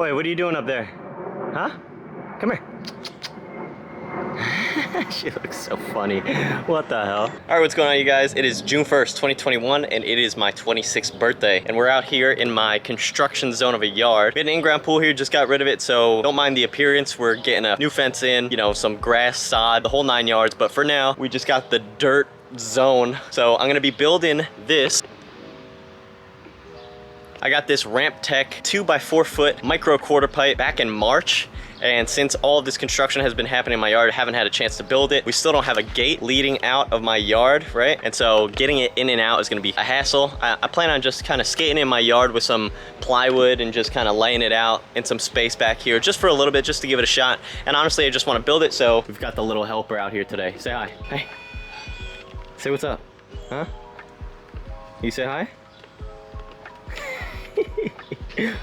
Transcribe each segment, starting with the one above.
Boy, what are you doing up there? Huh? Come here. She looks so funny. What the hell? All right, what's going on, you guys? It is June 1st, 2021, and it is my 26th birthday. And we're out here in my construction zone of a yard. We had an in-ground pool here, just got rid of it, so don't mind the appearance. We're getting a new fence in, you know, some grass, sod, the whole 9 yards. But for now, we just got the dirt zone. So I'm gonna be building this. I got this Ramptech 2x4 foot micro quarter pipe back in March. And since all of this construction has been happening in my yard, I haven't had a chance to build it. We still don't have a gate leading out of my yard, right? And so getting it in and out is gonna be a hassle. I plan on just kind of skating in my yard with some plywood and just kind of laying it out in some space back here just for a little bit, just to give it a shot. And honestly, I just wanna build it, so we've got the little helper out here today. Say hi. Hey. Say what's up. Huh? You say hi?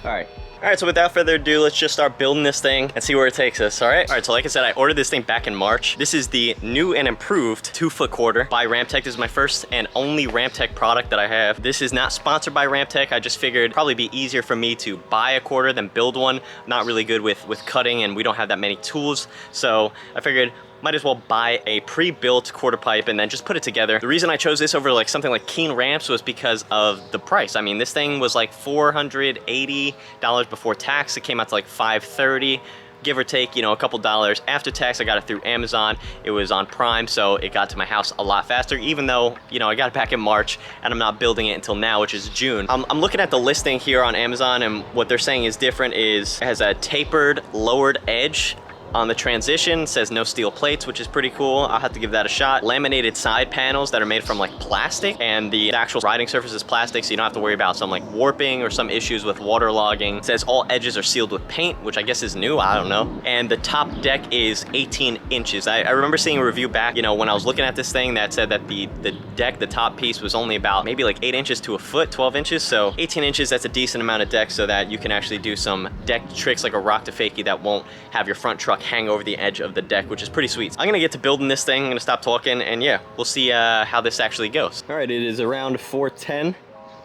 All right, so without further ado, let's just start building this thing and see where it takes us, all right? All right, so like I said, I ordered this thing back in March. This is the new and improved 2-foot quarter by Ramptech. This is my first and only Ramptech product that I have. This is not sponsored by Ramptech. I just figured it'd probably be easier for me to buy a quarter than build one. I'm not really good with cutting, and we don't have that many tools. So I figured might as well buy a pre-built quarter pipe and then just put it together. The reason I chose this over like something like Keen Ramps was because of the price. I mean, this thing was like $480 before tax. It came out to like $530, give or take, you know, a couple dollars after tax. I got it through Amazon. It was on Prime, so it got to my house a lot faster, even though, you know, I got it back in March and I'm not building it until now, which is June. I'm looking at the listing here on Amazon, and what they're saying is different is it has a tapered lowered edge on the transition. It says no steel plates, which is pretty cool. I'll have to give that a shot. Laminated side panels that are made from like plastic, and the actual riding surface is plastic, so you don't have to worry about some like warping or some issues with waterlogging. It says all edges are sealed with paint, which I guess is new, I don't know. And the top deck is 18 inches. I remember seeing a review back, you know, when I was looking at this thing that said that the deck, the top piece was only about maybe like 8 inches to a foot, 12 inches. So 18 inches, that's a decent amount of deck so that you can actually do some deck tricks like a rock to fakie that won't have your front truck hang over the edge of the deck, which is pretty sweet. I'm gonna get to building this thing. I'm gonna stop talking, and yeah, we'll see how this actually goes. All right, it is around 4:10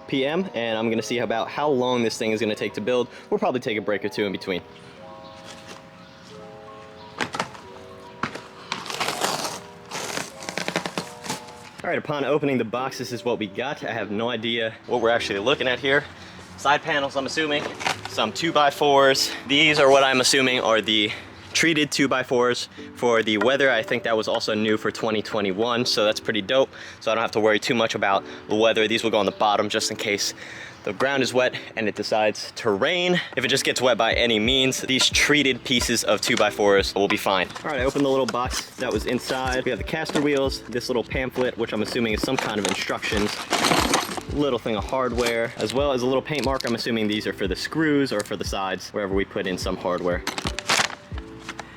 p.m. and I'm gonna see about how long this thing is gonna take to build. We'll probably take a break or two in between. All right, upon opening the box, this is what we got. I have no idea what we're actually looking at here. Side panels, I'm assuming. Some 2x4s. These are what I'm assuming are the treated 2x4s for the weather. I think that was also new for 2021, so that's pretty dope. So I don't have to worry too much about the weather. These will go on the bottom just in case the ground is wet and it decides to rain. If it just gets wet by any means, these treated pieces of 2x4s will be fine. All right, I opened the little box that was inside. We have the caster wheels, this little pamphlet, which I'm assuming is some kind of instructions, little thing of hardware, as well as a little paint mark. I'm assuming these are for the screws or for the sides, wherever we put in some hardware.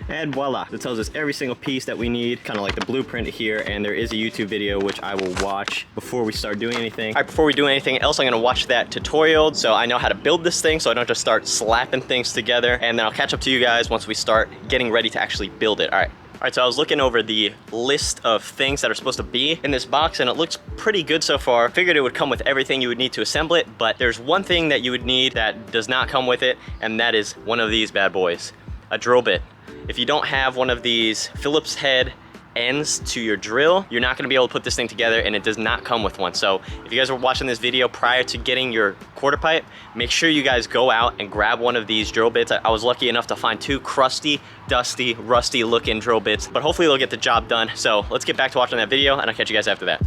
And voila, it tells us every single piece that we need, kind of like the blueprint here, and there is a YouTube video which I will watch before we start doing anything. All right, before we do anything else, I'm gonna watch that tutorial so I know how to build this thing, so I don't just start slapping things together, and then I'll catch up to you guys once we start getting ready to actually build it. All right, so I was looking over the list of things that are supposed to be in this box, and it looks pretty good so far. Figured it would come with everything you would need to assemble it, but there's one thing that you would need that does not come with it, and that is one of these bad boys, a drill bit. If you don't have one of these Phillips head ends to your drill, you're not gonna be able to put this thing together, and it does not come with one. So if you guys are watching this video prior to getting your quarter pipe, make sure you guys go out and grab one of these drill bits. I was lucky enough to find 2 crusty, dusty, rusty looking drill bits, but hopefully they'll get the job done. So let's get back to watching that video, and I'll catch you guys after that.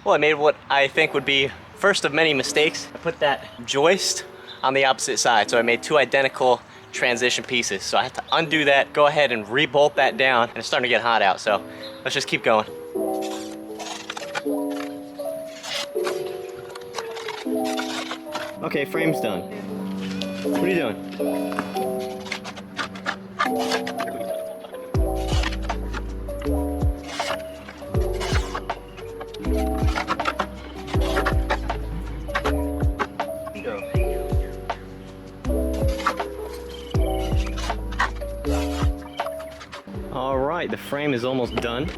Well, I made what I think would be first of many mistakes. I put that joist on the opposite side, so I made 2 identical transition pieces. So I have to undo that, go ahead and re-bolt that down, and it's starting to get hot out, so let's just keep going. Okay, frame's done. What are you doing? All right, the frame is almost done.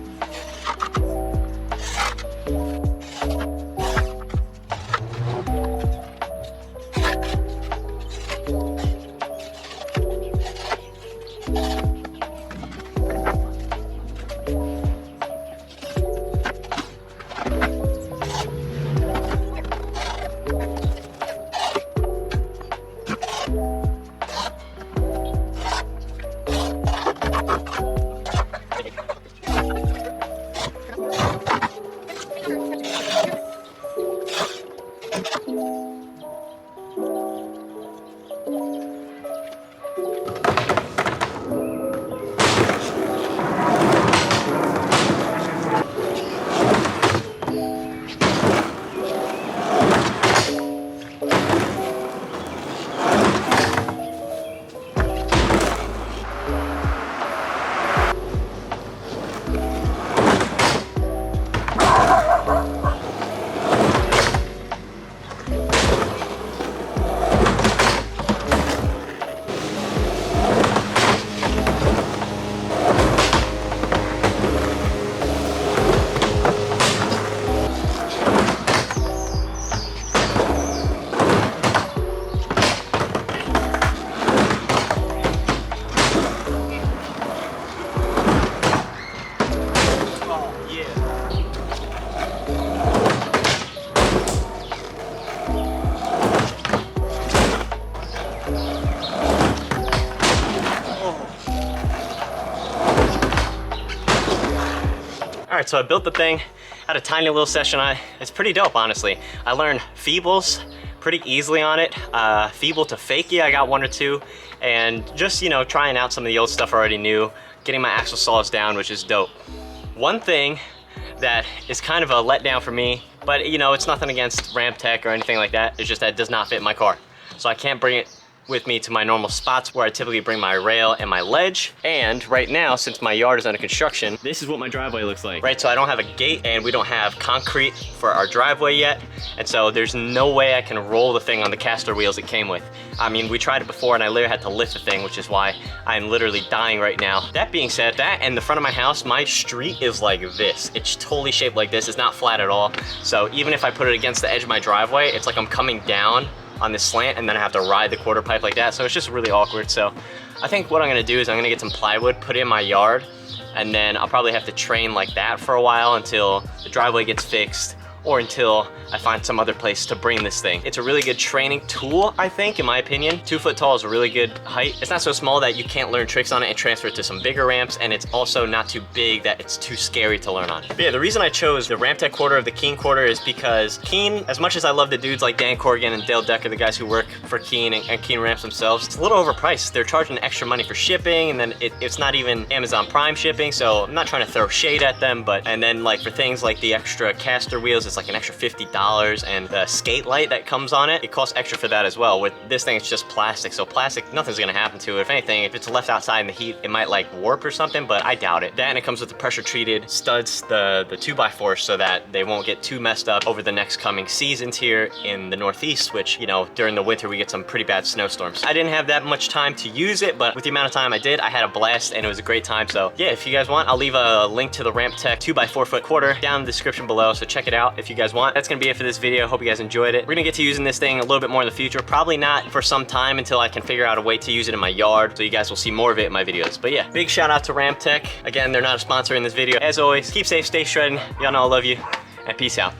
All right, so I built the thing, had a tiny little session on it. It's pretty dope, honestly. I learned feebles pretty easily on it. Feeble to fakie, I got 1 or 2, and just, you know, trying out some of the old stuff I already knew, getting my axle saws down, which is dope. One thing that is kind of a letdown for me, but you know, it's nothing against Ramptech or anything like that, it's just that it does not fit my car. So I can't bring it with me to my normal spots where I typically bring my rail and my ledge. And right now, since my yard is under construction, this is what my driveway looks like. Right, so I don't have a gate and we don't have concrete for our driveway yet. And so there's no way I can roll the thing on the caster wheels it came with. I mean, we tried it before and I literally had to lift the thing, which is why I'm literally dying right now. That being said, that and the front of my house, my street is like this. It's totally shaped like this, it's not flat at all. So even if I put it against the edge of my driveway, it's like I'm coming down on this slant and then I have to ride the quarter pipe like that. So it's just really awkward. So I think what I'm gonna do is I'm gonna get some plywood, put it in my yard, and then I'll probably have to train like that for a while until the driveway gets fixed or until I find some other place to bring this thing. It's a really good training tool, I think, in my opinion. 2 foot tall is a really good height. It's not so small that you can't learn tricks on it and transfer it to some bigger ramps, and it's also not too big that it's too scary to learn on. But yeah, the reason I chose the Ramptech quarter of the Keen quarter is because Keen, as much as I love the dudes like Dan Corrigan and Dale Decker, the guys who work for Keen and Keen ramps themselves, it's a little overpriced. They're charging extra money for shipping, and then it's not even Amazon Prime shipping, so I'm not trying to throw shade at them, and then like for things like the extra caster wheels, it's like an extra $50, and the skate light that comes on it, it costs extra for that as well. With this thing, it's just plastic, so plastic, nothing's gonna happen to it. If anything, if it's left outside in the heat, it might like warp or something, but I doubt it. That, and it comes with the pressure treated studs, the 2x4, so that they won't get too messed up over the next coming seasons here in the Northeast, which, you know, during the winter we get some pretty bad snowstorms. I didn't have that much time to use it, but with the amount of time I did, I had a blast and it was a great time. So yeah, if you guys want, I'll leave a link to the Ramptech 2x4 foot quarter down in the description below, so check it out if you guys want. That's gonna be it for this video. Hope you guys enjoyed it. We're gonna get to using this thing a little bit more in the future. Probably not for some time until I can figure out a way to use it in my yard, so you guys will see more of it in my videos. But yeah, big shout out to Ramptech. Again, they're not a sponsor in this video. As always, keep safe, stay shredding. Y'all know I love you, and peace out.